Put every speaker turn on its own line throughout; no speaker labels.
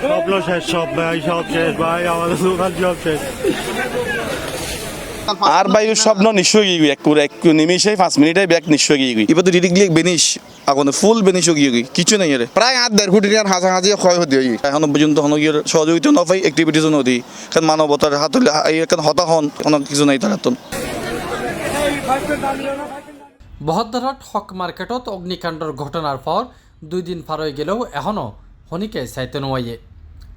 স্বপ্ন শেষ, সব ভাই সব শেষ ভাই, আমাদের দোকান সব শেষ।
আর ভাই স্বপ্ন নিশ্চয় গিয়ে এক নিমিষে 5 মিনিটে ব্যাগ নিশ্চয় গিয়ে গই এবার ডিরেক্টলি বেনিশ আগুন ফুল বেনিশ গিয়ে গই কিছু নাই রে প্রায় 8.5 কোটি টাকার হাজাহাজি ক্ষয় হতে হয় এখনো পর্যন্ত হনগির সহযোগিতা না পাই অ্যাক্টিভিটিস নদী কারণ মানবতার হাতলে এখন হতাহন অনেক কিছু নাই তার হাতন।
বহদ্দারহাট হক মার্কেটত অগ্নিকাণ্ডর ঘটনার পর 2 দিন পার হয়ে গেলেও এখনও হনিকে চাইতে নোয়াইয়ে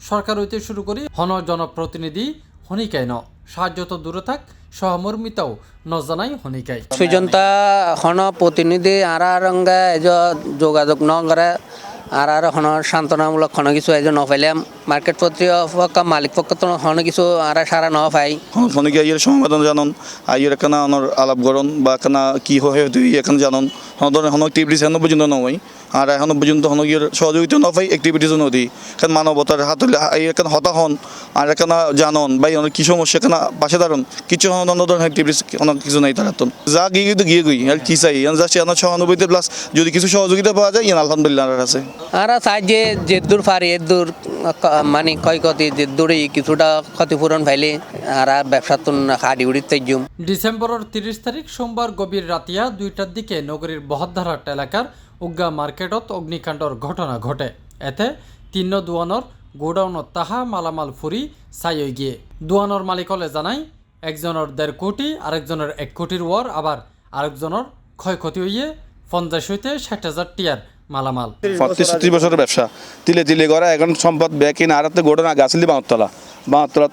সরকার হইতে শুরু করি হন জনপ্রতিনিধি হনিকাই ন সাহায্য তো দূরে থাক সহমর্মিতাও নজানাই হনিকাই
সুজনতা হন প্রতিনিধি আরঙ্গা এজ যোগাযোগ ন করে আর হন সান্ত্বনামূলক হন কিছু এজ ন পাইলাম মার্কেট পক্ষ মালিক পক্ষ তো হন কিছু আর সারা ন পাই
হনকে আইয়ের সমাধান জানন আইয়ের এখানে অনর আলাপ গরণ বা এখানে কি হয় তুই এখানে জানন হন ধরনের হন অ্যাক্টিভিটিস এখনো পর্যন্ত নয় আর এখনো পর্যন্ত হনগির সহযোগিতা না পাই অ্যাক্টিভিটিস নদী কারণ মানবতার হাতলে এখানে হতাহন আর এখানে জানন বা অনেক কি সমস্যা এখানে পাশে দাঁড়ান কিছু হন অন্য ধরনের অ্যাক্টিভিটিস অনেক কিছু নাই তার হাতন যা গিয়ে তো গিয়ে গই আর কি চাই জাস্ট এনার সহানুভূতি প্লাস যদি কিছু সহযোগিতা পাওয়া যায় আলহামদুলিল্লাহ আছে
আর চাই যে দূর পারি দূর মানে ক্ষয়ক্ষতি যে দূরে কিছুটা ক্ষতিপূরণ পাইলে আর ব্যবসা তো হাড়ি উড়ি তেজুম।
ডিসেম্বরের 30 তারিখ সোমবার গভীর রাতিয়া 2টার দিকে নগরীর বহদ্দারহাট এলাকার উগ্গা মার্কেটত অগ্নিকাণ্ডর ঘটনা ঘটে এতে 3 দোয়ানর গোডাউনত তাহা মালামাল ফুরি চাই হয়ে গিয়ে দোয়ানর মালিকলে জানাই একজনের 1.5 কোটি আরেকজনের 1 কোটির ওয়ার আবার আরেকজনের ক্ষয়ক্ষতি হইয়ে 50 হইতে 60,000 টিয়ার মালামাল
35 বছরের ব্যবসা তিলে তিলে করা এখন সম্পদ ব্যাগ কিনে আর গোডন আগে আসলি বাঁতলা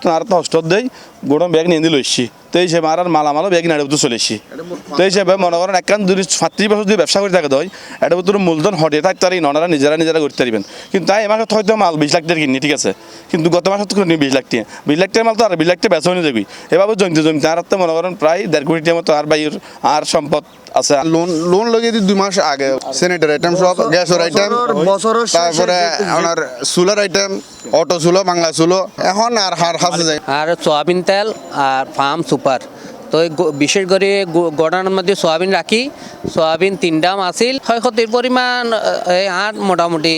তো আর তো হস্টর দেয় গোডন ব্যাগ নিয়ে দিল এসছি তো এই হিসেবে আর মালামালও ব্যাগ নিয়ে তো চলে এসছি তো এই হিসেবে মনে করেন একখান 35 বছর যদি ব্যবসা করে থাকে হয় এটা তোর মূলধন হটে থাকতে পারি ননারা নিজেরা করতে পারবেন কিন্তু তাই এমাসে হয়তো মাল 20 লাখ টাকা কিনি ঠিক আছে কিন্তু গত মাসে তো 20 লাখ টাকা 20 লাখ টাকা মাল তো আর 20 লাখ টাকা বেচা হয়ে যাবি এভাবে জমতে আর তো মনে করেন প্রায় 1.5 কোটি টাকা মতো আর বাইর আর সম্পদ আছে
লোন লগে 2 মাস আগে স্যানিটারি আইটেম সব গ্যাসের আইটেম তারপরে ওনার সোলার আইটেম অটো চুলো বাংলা চুলো এখন আর হার হাসে যায়
আর সয়াবিন তেল আর ফার্ম সুপার তো বিশেষ করে গড়ানোর মধ্যে সয়াবিন রাখি সয়াবিন 3 দাম আসিল ক্ষয়ক্ষতির পরিমাণ আর মোটামুটি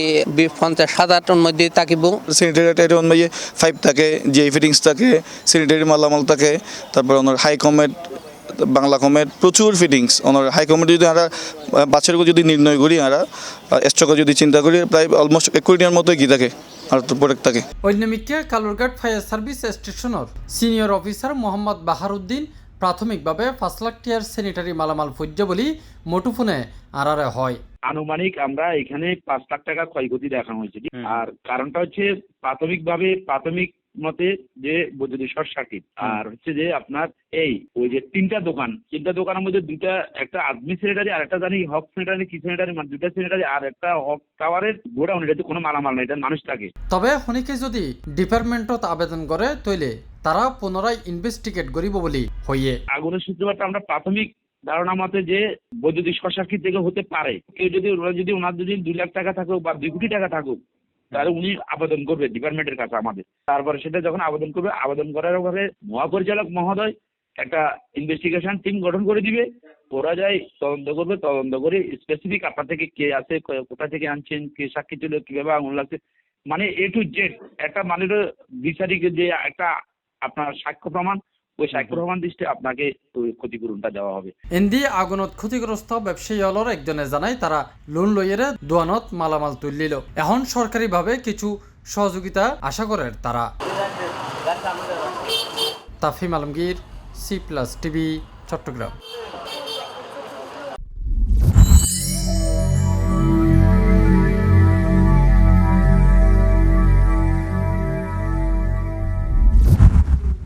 50,000 টন মধ্যে থাকিব।
স্যানিটারি অনুযায়ী 5 থাকে যে ফিটিংস থাকে স্যানিটারি মালামাল থাকে তারপর ওনার হাই কমেট বাংলা কমেট প্রচুর ফিটিংস ওনার হাই কমেট যদি আমরা বাচ্চার যদি নির্ণয় করি আমরা স্টকে যদি চিন্তা করি প্রায় অলমোস্ট 1 কোটির মতো কি থাকে আর তো প্রোডাক্ট থাকে।
ঐন্যমিককে কালুরঘাট ফায়ার সার্ভিস স্টেশনের সিনিয়র অফিসার মোহাম্মদ বাহারুদ্দিন প্রাথমিকভাবে 5 লাখ টিয়ার স্যানিটারি মালামাল ফুজ্য বলি মুঠোফোনে আড়ারে হয়
আনুমানিক আমরা এখানে 5 লাখ টাকা ক্ষয়ক্ষতি দেখানো হয়েছে আর কারণটা হচ্ছে প্রাথমিক মতে যে বৈদ্যুতিক শর্ট সার্কিট আর হচ্ছে যে আপনার ওই যে তিনটা দোকানের মধ্যে দুইটা একটা আদমি স্যানিটারি আর একটা জানি হক স্যানিটারি কি স্যানিটারি মানে দুইটা স্যানিটারি আর একটা হক টাওয়ারের গোডাউন এটাতে কোনো মালামাল নাই এটা মানুষ থাকে।
তবে হনিকে যদি ডিপার্টমেন্টত আবেদন করে তইলে তারা পুনরায় ইনভেস্টিগেট করিব বলি হইয়ে
আগুনের সূত্রপাতটা আমরা প্রাথমিক ধারণা মতে যে বৈদ্যুতিক শর্ট সার্কিট থেকে হতে পারে কেউ যদি ওনার যদি 2 লাখ টাকা থাকুক বা 2 কোটি টাকা থাকুক তাহলে উনি আবেদন করবে ডিপার্টমেন্টের কাছে আমাদের তারপরে সেটা যখন আবেদন করবে আবেদন করার পরে মহাপরিচালক মহোদয় একটা ইনভেস্টিগেশন টিম গঠন করে দিবে ওরা যায় তদন্ত করে স্পেসিফিক আপনার থেকে কে আছে কোথা থেকে আনছেন কে সাক্ষী ছিল কিভাবে আগুন লাগছে মানে A to Z একটা মানের বিচারিক যে একটা আপনার সাক্ষ্য প্রমাণ ওই সাক্ষ্য প্রমাণ দৃষ্টি আপনাকে ক্ষতিপূরণটা দেওয়া হবে।
এন্দি আগুনত ক্ষতিগ্রস্ত ব্যবসায়ী হলর একজনে জানাই তারা লোন লইয়েরে দোয়ানত মালামাল তুললিল এখন সরকারিভাবে কিছু সহযোগিতা আশা করেন তারা। Tafim Alamgir C+ TV Chittagong.